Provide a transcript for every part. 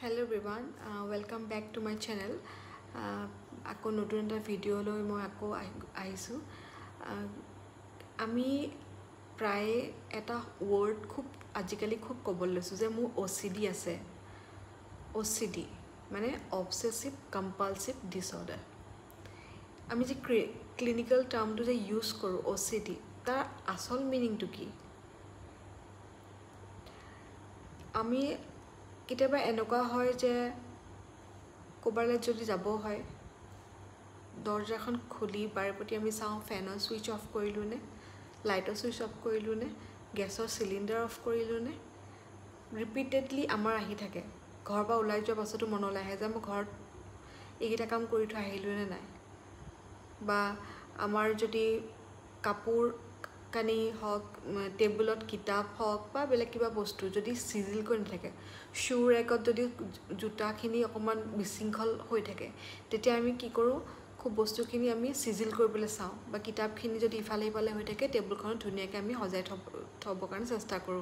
Hello everyone, welcome back to my channel. Ako notun eta video loi moi ako ahisu. Ami praye eta word khub ajikali khub kobol loisu je mu OCD ase. OCD mane obsessive compulsive disorder. Ami je clinical term to je use koru OCD tar asol meaning to ki? Ami কেতিয়াবা এনেকুৱা হয় যে কোবাৰলে যদি যাব হয় দৰজাখন খুলি বাৰপতি আমি চাও ফ্যানৰ সুইচ অফ কৰিলো নে লাইটৰ সুইচ অফ কৰিলো নে গ্যাসৰ সিলিন্ডাৰ অফ কৰিলো নে ৰিপিটেডলি আমাৰ আহি থাকে ঘৰ বা ওলাই যোৱা পাছতো মনলৈ আহে যে মই ঘৰত এইকেইটা কাম কৰি থৈ আহিলো নে নাই বা আমাৰ যদি কাপোৰ কানি হক টেবুলত কিতাপ হক বা বেলেগ কিবা বস্তু যদি সিজিল কৰি নাথাকে শু ৰেকত যদি জুতাখিনি অকমান বিশৃংখল হৈ থাকে তেতিয়া আমি কি কৰো খুব বস্তুখিনি আমি সিজিল কৰিবলৈ চাও বা কিতাপখিনি যদি ইফালে ইফালে হৈ থাকে টেবুলখন ধুনিয়াকৈ আমি সজাই থব কাৰণে চেষ্টা কৰো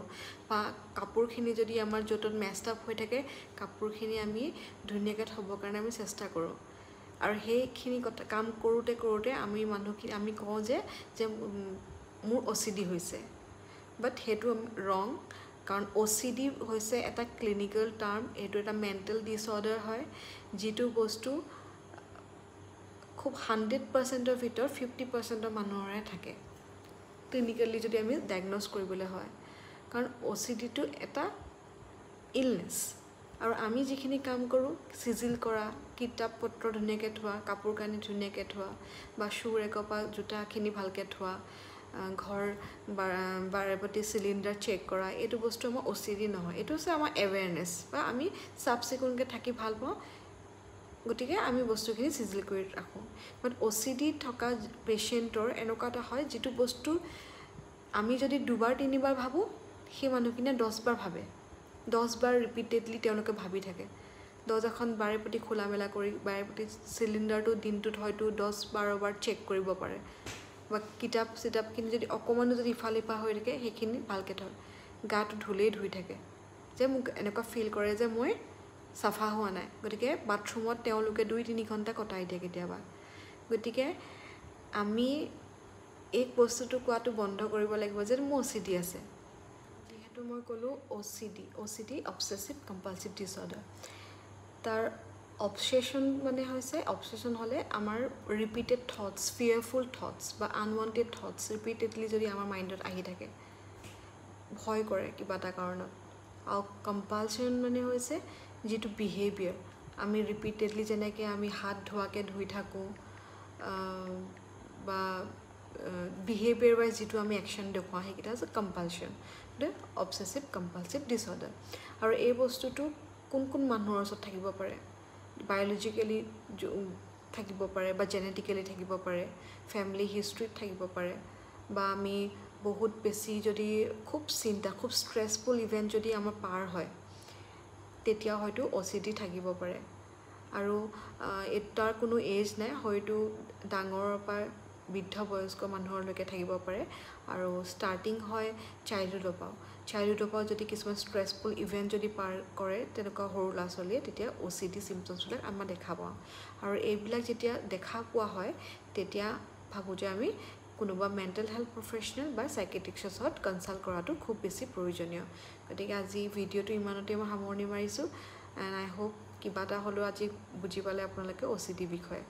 বা কাপোৰখিনি যদি আমাৰ জটত মেস্ট আপ হৈ থাকে কাপোৰখিনি আমি ধুনিয়াকৈ থব কাৰণে আমি চেষ্টা কৰো আৰু হেইখিনি কাম কৰোতে আমি মানুহখিনি আমি কওঁ যে মোৰ OCD হৈছে বাট হেতু ৰং কাৰণ OCD হৈছে এটা ক্লিনিক্যাল টাৰ্ম এটো এটা মেন্টাল ডিসঅৰ্ডাৰ হয় যেটো বস্তু খুব 100% অফ ভিতৰ 50% মানুহৰে থাকে ক্লিনিক্যালি যদি আমি ডায়াগনোজ কৰিবলৈ হয় কাৰণ OCD টো এটা ইলনেস আৰু আমি যিখিনি কাম কৰো সিজিল কৰা কিতাপ পত্ৰ ধুনিয়াকৈ থোৱা কাপোৰ কানি ধুনিয়াকৈ থোৱা বা শু ৰেকপা জুতাখিনি ভালকৈ থোৱা ঘৰ বাৰপতি সিলিন্ডাৰ চেক কৰা এটো বস্তু আমাৰ OCD নহয় এটো আছে আমাৰ অ্যাৱাৰনেস বা আমি সাবসিকুনকে থাকি ভাল পাওঁ গটিকে আমি বস্তুখিনি সিজিল কৰি ৰাখো বাট OCD থকা পেশেন্টৰ এনেকুৱাটা হয় যেটো বস্তু আমি যদি দুবাৰ তিনিবাৰ ভাবো সেই মানুহকিনে 10 বাৰ ভাবে 10 বাৰ ৰিপিটেডলি তেওঁলোকে ভাবি থাকে দৰ্জাখন বাৰপতি খোলা মেলা কৰি বাৰপতি সিলিন্ডাৰটো দিনটোত হয়তো 10-12 বাৰ চেক কৰিব পাৰে বা কিতাপ কিনি যদি অকমানো যদি ইফালিপা হৈ থাকে হেখিনি ভালকে থয় গাটো ধুলেই ধুই থাকে যে মোক এনেকুৱা ফিল কৰে যে মই সাফা হোৱা নাই গটিকে বাথৰুমত তেওঁলোকে 2-3 ঘণ্টা কটাই দিয়ে কেতিয়াবা গটিকে আমি এক বস্তুটো কোৱাটো বন্ধ কৰিব লাগিব যে মোৰ OCD আছে যেহেতু মই কলো OCD অবসেসিভ কম্পালসিভ ডিসঅৰ্ডাৰ তাৰ obsession মানে হৈছে obsession হলে আমাৰ repeated thoughts fearful thoughts বা unwanted thoughts repeatedly যদি আমাৰ মাইন্ডত আহি থাকে ভয় কৰে কিবা এটা কাৰণত আৰু compulsion মানে হৈছে যেটো behavior আমি repeatedly যেনেকৈ আমি হাত ধোৱাকে ধুই থাকো বা behavior wise যেটো আমি action দেখুৱা হেকিটা আছে compulsion obsessive compulsive disorder আৰু এই বস্তুটো কোন মানুহৰ ওচৰত থাকিব পাৰে biologically থাকিব পাৰে বা genetically থাকিব পাৰে family history থাকিব পাৰে বা আমি বহুত বেছি যদি খুব চিন্তা খুব stressful event যদি আমাৰ পাৰ হয় তেতিয়া হয়তো OCD থাকিব পাৰে আৰু এটাৰ কোনো এজ নাই হয়তো ডাঙৰৰ পৰা বৃদ্ধ বয়স্ক মানুহৰলৈকে থাকিব পাৰে আৰু স্টাৰ্টিং হয় চাইল্ডহুডৰ পৰা যদি কিছুমান স্ট্ৰেসফুল ইভেন্ট যদি পাৰ কৰে তেনেকুৱা সৰু লাছলিয়ে তেতিয়া OCD সিম্পটমছ বিলাক আমাৰ দেখা পাওঁ আৰু এইবিলাক যেতিয়া দেখা পোৱা হয় তেতিয়া ভাবো যে আমি কোনোবা মেন্টাল হেলথ প্ৰফেশনাল বা সাইকিয়াট্ৰিস্টত কনসাল্ট কৰাটো খুব বেছি প্ৰয়োজনীয় গতিকে আজি ভিডিওটো ইমানতে মই সামৰণি মাৰিছো এন্ড আই হোপ কিবা এটা হলো আজি বুজি পালে আপোনালোকে OCD বিষয়ে